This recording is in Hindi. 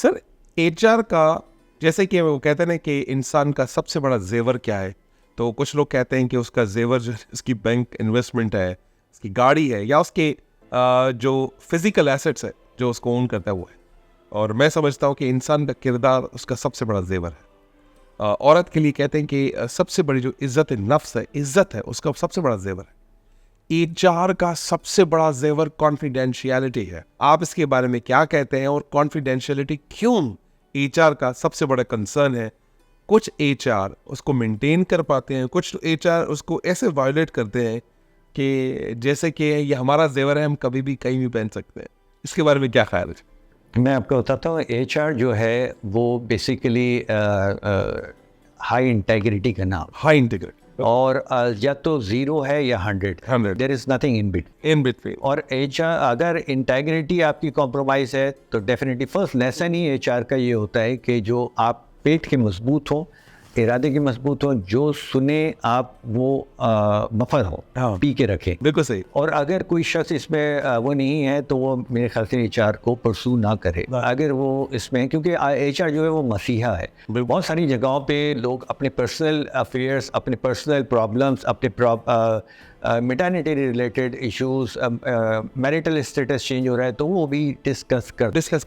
सर एचआर का, जैसे कि वो कहते हैं ना कि इंसान का सबसे बड़ा जेवर क्या है, तो कुछ लोग कहते हैं कि उसका जेवर जो उसकी बैंक इन्वेस्टमेंट है, उसकी गाड़ी है, या उसके जो फिजिकल एसेट्स है जो उसको ओन करता है वो है। और मैं समझता हूँ कि इंसान का किरदार उसका सबसे बड़ा जेवर है। औरत के लिए कहते हैं कि सबसे बड़ी जो इज्जत नफ्स है, इज्जत है, उसका सबसे बड़ा जेवर है। एचआर का सबसे बड़ा जेवर कॉन्फिडेंशियलिटी है। आप इसके बारे में क्या कहते हैं, और कॉन्फिडेंशियलिटी क्यों एचआर का सबसे बड़ा कंसर्न है? कुछ एचआर उसको मेंटेन कर पाते हैं, कुछ एचआर उसको ऐसे वायोलेट करते हैं कि जैसे कि ये हमारा जेवर है, हम कभी भी कहीं भी पहन सकते हैं। इसके बारे में क्या ख्याल है? मैं आपको बताता हूँ, एचआर जो है वो बेसिकली हाई इंटेग्रिटी का नाम, हाई इंटीग्रिटी, और या तो 0 है या 100, 100, there is nothing in between. In between. और एचआर अगर इंटेग्रिटी आपकी कॉम्प्रोमाइज़ है तो डेफिनेटली फर्स्ट लेसन ही एचआर का ये होता है कि जो आप पेट के मजबूत हो, इरादे के मजबूत हो, जो सुने आप वो मफर हो, हाँ। पी के रखें। बिल्कुल सही। और अगर कोई शख्स इसमें वो नहीं है तो वो मेरे ख्याल से एचआर को परसू ना करे। अगर वो इसमें, क्योंकि एचआर जो है वो मसीहा है। बहुत सारी जगहों पे लोग अपने पर्सनल अफेयर्स, अपने पर्सनल प्रॉब्लम्स, अपने maternity related issues, marital status change हो रहा है तो वो भी डिस्कस